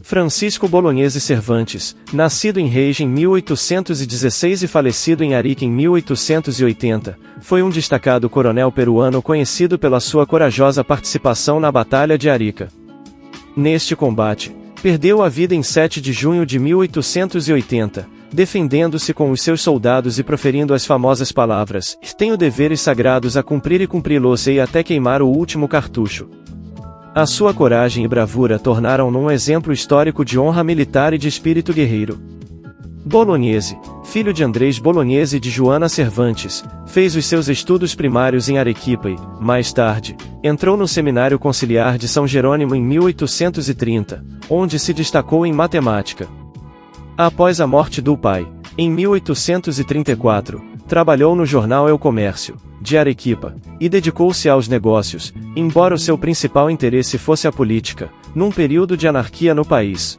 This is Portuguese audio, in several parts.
Francisco Bolognese Cervantes, nascido em Reis em 1816 e falecido em Arica em 1880, foi um destacado coronel peruano conhecido pela sua corajosa participação na Batalha de Arica. Neste combate, perdeu a vida em 7 de junho de 1880, defendendo-se com os seus soldados e proferindo as famosas palavras: "Tenho deveres sagrados a cumprir e cumpri-los-ei até queimar o último cartucho." A sua coragem e bravura tornaram-no um exemplo histórico de honra militar e de espírito guerreiro. Bolognese, filho de Andrés Bolognese e de Joana Cervantes, fez os seus estudos primários em Arequipa e, mais tarde, entrou no Seminário Conciliar de São Jerônimo em 1830, onde se destacou em matemática. Após a morte do pai, em 1834, trabalhou no jornal El Comércio, de Arequipa, e dedicou-se aos negócios, embora o seu principal interesse fosse a política, num período de anarquia no país.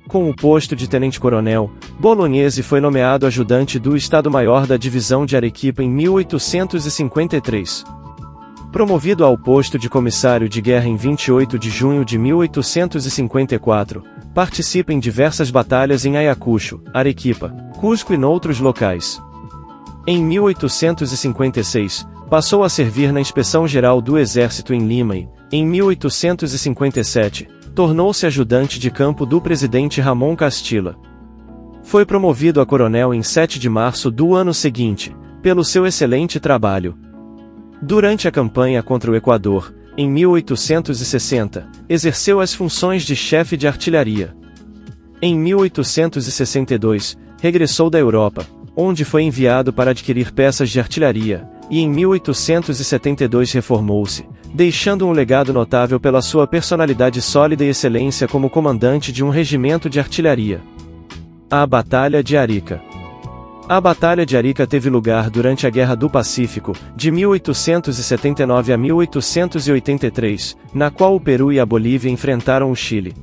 Com o posto de tenente-coronel, Bolognese foi nomeado ajudante do Estado-Maior da Divisão de Arequipa em 1853. Promovido ao posto de comissário de guerra em 28 de junho de 1854, participa em diversas batalhas em Ayacucho, Arequipa, Cusco e noutros locais. Em 1856, passou a servir na Inspeção Geral do Exército em Lima e, em 1857, tornou-se ajudante de campo do presidente Ramon Castilla. Foi promovido a coronel em 7 de março do ano seguinte, pelo seu excelente trabalho. Durante a campanha contra o Equador, em 1860, exerceu as funções de chefe de artilharia. Em 1862, regressou da Europa, onde foi enviado para adquirir peças de artilharia, e em 1872 reformou-se, deixando um legado notável pela sua personalidade sólida e excelência como comandante de um regimento de artilharia. A Batalha de Arica. A Batalha de Arica teve lugar durante a Guerra do Pacífico, de 1879 a 1883, na qual o Peru e a Bolívia enfrentaram o Chile.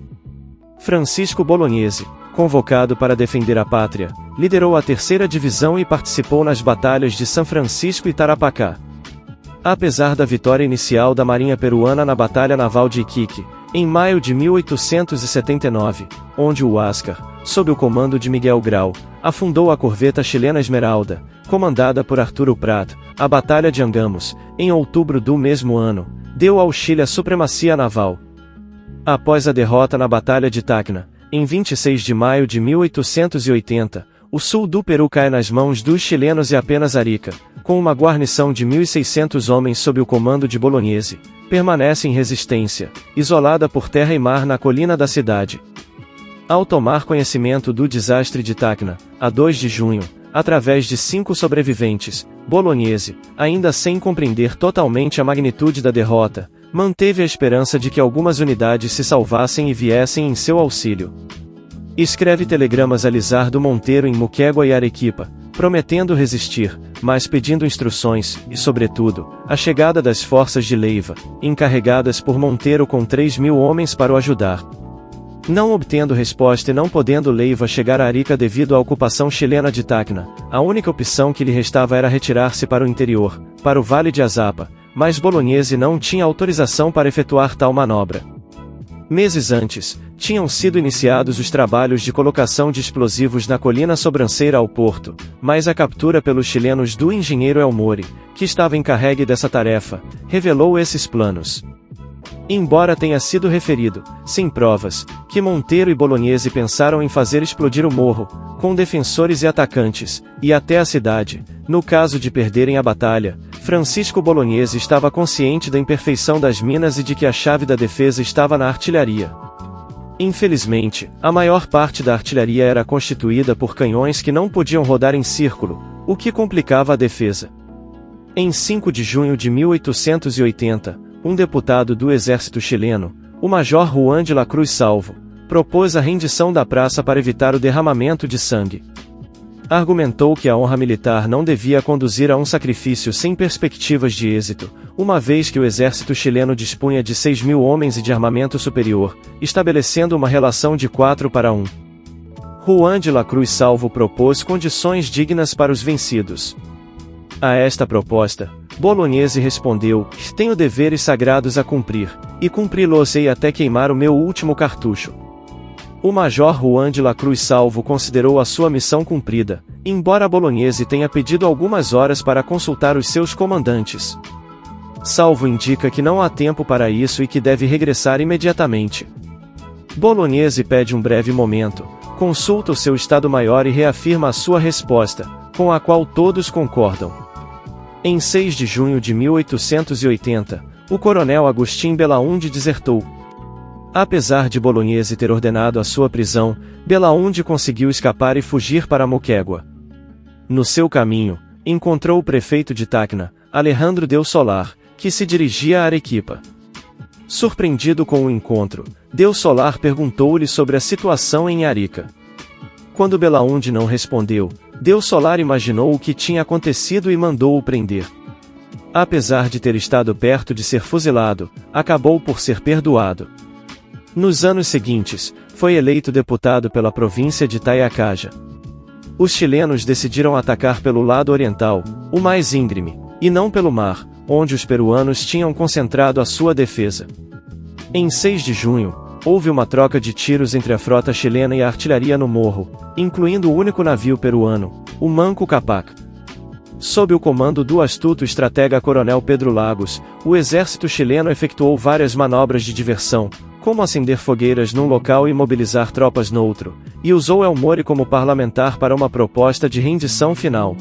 Francisco Bolognese, convocado para defender a pátria, liderou a 3ª Divisão e participou nas batalhas de São Francisco e Tarapacá. Apesar da vitória inicial da Marinha Peruana na Batalha Naval de Iquique, em maio de 1879, onde o Huáscar, sob o comando de Miguel Grau, afundou a corveta chilena Esmeralda, comandada por Arturo Prat, a Batalha de Angamos, em outubro do mesmo ano, deu ao Chile a supremacia naval. Após a derrota na Batalha de Tacna, em 26 de maio de 1880, o sul do Peru cai nas mãos dos chilenos e apenas Arica, com uma guarnição de 1.600 homens sob o comando de Bolognese, permanece em resistência, isolada por terra e mar na colina da cidade. Ao tomar conhecimento do desastre de Tacna, a 2 de junho, através de 5 sobreviventes, Bolognese, ainda sem compreender totalmente a magnitude da derrota, manteve a esperança de que algumas unidades se salvassem e viessem em seu auxílio. Escreve telegramas a Lizardo Monteiro em Moquegua e Arequipa, prometendo resistir, mas pedindo instruções, e sobretudo, a chegada das forças de Leiva, encarregadas por Monteiro com 3.000 homens para o ajudar. Não obtendo resposta e não podendo Leiva chegar a Arica devido à ocupação chilena de Tacna, a única opção que lhe restava era retirar-se para o interior, para o Vale de Azapa, mas Bolognese não tinha autorização para efetuar tal manobra. Meses antes, tinham sido iniciados os trabalhos de colocação de explosivos na colina sobranceira ao porto, mas a captura pelos chilenos do engenheiro El Mori, que estava encarregue dessa tarefa, revelou esses planos. Embora tenha sido referido, sem provas, que Monteiro e Bolognese pensaram em fazer explodir o morro, com defensores e atacantes, e até a cidade, no caso de perderem a batalha, Francisco Bolognese estava consciente da imperfeição das minas e de que a chave da defesa estava na artilharia. Infelizmente, a maior parte da artilharia era constituída por canhões que não podiam rodar em círculo, o que complicava a defesa. Em 5 de junho de 1880, um deputado do exército chileno, o Major Juan de la Cruz Salvo, propôs a rendição da praça para evitar o derramamento de sangue. Argumentou que a honra militar não devia conduzir a um sacrifício sem perspectivas de êxito, uma vez que o exército chileno dispunha de 6.000 homens e de armamento superior, estabelecendo uma relação de 4-1. Juan de la Cruz Salvo propôs condições dignas para os vencidos. A esta proposta, Bolognese respondeu: "Tenho deveres sagrados a cumprir, e cumpri-los-ei até queimar o meu último cartucho." O Major Juan de la Cruz Salvo considerou a sua missão cumprida, embora Bolognese tenha pedido algumas horas para consultar os seus comandantes. Salvo indica que não há tempo para isso e que deve regressar imediatamente. Bolognese pede um breve momento, consulta o seu Estado-Maior e reafirma a sua resposta, com a qual todos concordam. Em 6 de junho de 1880, o coronel Agustin Belaúnde desertou. Apesar de Bolognese ter ordenado a sua prisão, Belaúnde conseguiu escapar e fugir para Moquegua. No seu caminho, encontrou o prefeito de Tacna, Alejandro Del Solar, que se dirigia a Arequipa. Surpreendido com o encontro, Del Solar perguntou-lhe sobre a situação em Arica. Quando Belaúnde não respondeu, Del Solar imaginou o que tinha acontecido e mandou-o prender. Apesar de ter estado perto de ser fuzilado, acabou por ser perdoado. Nos anos seguintes, foi eleito deputado pela província de Tayacaja. Os chilenos decidiram atacar pelo lado oriental, o mais íngreme, e não pelo mar, onde os peruanos tinham concentrado a sua defesa. Em 6 de junho, houve uma troca de tiros entre a frota chilena e a artilharia no morro, incluindo o único navio peruano, o Manco Cápac. Sob o comando do astuto estratega Coronel Pedro Lagos, o exército chileno efetuou várias manobras de diversão, como acender fogueiras num local e mobilizar tropas noutro, e usou El Mori como parlamentar para uma proposta de rendição final.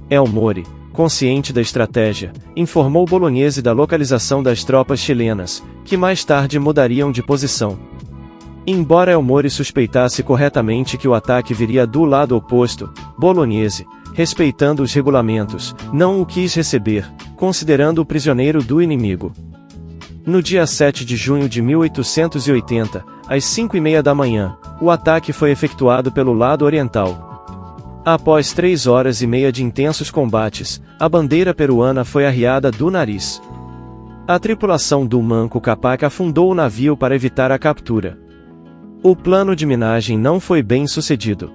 El Mori, consciente da estratégia, informou Bolognese da localização das tropas chilenas, que mais tarde mudariam de posição. Embora El Mori suspeitasse corretamente que o ataque viria do lado oposto, Bolognese, respeitando os regulamentos, não o quis receber, considerando-o prisioneiro do inimigo. No dia 7 de junho de 1880, às 5h30 da manhã, o ataque foi efetuado pelo lado oriental. Após 3 horas e meia de intensos combates, a bandeira peruana foi arriada do nariz. A tripulação do Manco Cápac afundou o navio para evitar a captura. O plano de minagem não foi bem sucedido.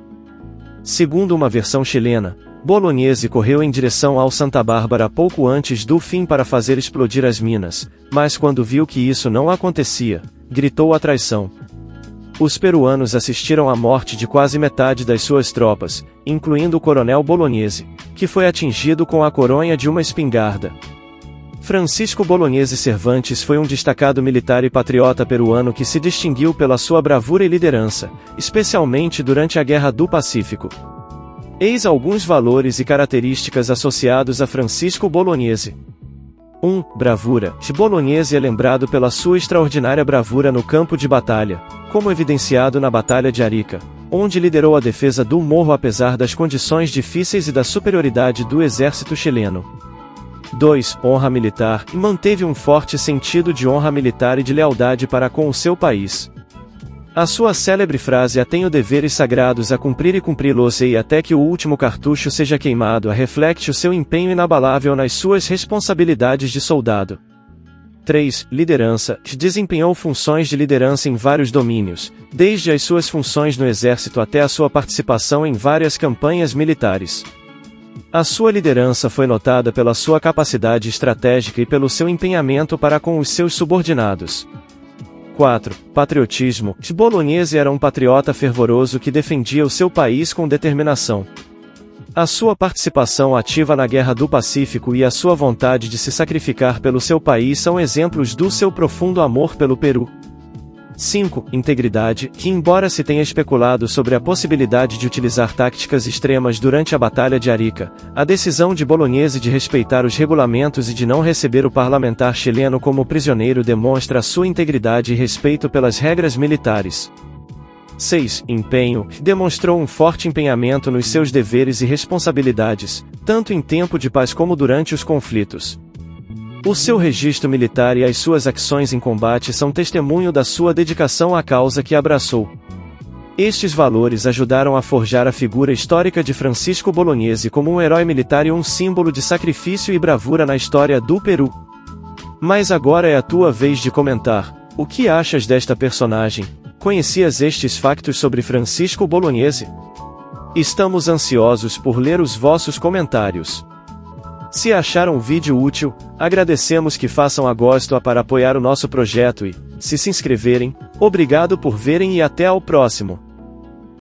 Segundo uma versão chilena, Bolognese correu em direção ao Santa Bárbara pouco antes do fim para fazer explodir as minas, mas quando viu que isso não acontecia, gritou a traição. Os peruanos assistiram à morte de quase metade das suas tropas, incluindo o coronel Bolognese, que foi atingido com a coronha de uma espingarda. Francisco Bolognese Cervantes foi um destacado militar e patriota peruano que se distinguiu pela sua bravura e liderança, especialmente durante a Guerra do Pacífico. Eis alguns valores e características associados a Francisco Bolognese. 1. Bravura. Bolognese é lembrado pela sua extraordinária bravura no campo de batalha, como evidenciado na Batalha de Arica, onde liderou a defesa do morro apesar das condições difíceis e da superioridade do exército chileno. 2. Honra militar. Manteve um forte sentido de honra militar e de lealdade para com o seu país. A sua célebre frase "a tenho deveres sagrados a cumprir e cumpri-los-ei até que o último cartucho seja queimado" reflete o seu empenho inabalável nas suas responsabilidades de soldado. 3. Liderança. Desempenhou funções de liderança em vários domínios, desde as suas funções no exército até a sua participação em várias campanhas militares. A sua liderança foi notada pela sua capacidade estratégica e pelo seu empenhamento para com os seus subordinados. 4. Patriotismo. Bolognese era um patriota fervoroso que defendia o seu país com determinação. A sua participação ativa na Guerra do Pacífico e a sua vontade de se sacrificar pelo seu país são exemplos do seu profundo amor pelo Peru. 5. Integridade. Embora se tenha especulado sobre a possibilidade de utilizar táticas extremas durante a Batalha de Arica, a decisão de Bolognese de respeitar os regulamentos e de não receber o parlamentar chileno como prisioneiro demonstra a sua integridade e respeito pelas regras militares. 6. Empenho. Demonstrou um forte empenhamento nos seus deveres e responsabilidades, tanto em tempo de paz como durante os conflitos. O seu registro militar e as suas ações em combate são testemunho da sua dedicação à causa que abraçou. Estes valores ajudaram a forjar a figura histórica de Francisco Bolognese como um herói militar e um símbolo de sacrifício e bravura na história do Peru. Mas agora é a tua vez de comentar. O que achas desta personagem? Conhecias estes factos sobre Francisco Bolognese? Estamos ansiosos por ler os vossos comentários. Se acharam o vídeo útil, agradecemos que façam agosto para apoiar o nosso projeto e, se inscreverem, Obrigado por verem e até ao próximo.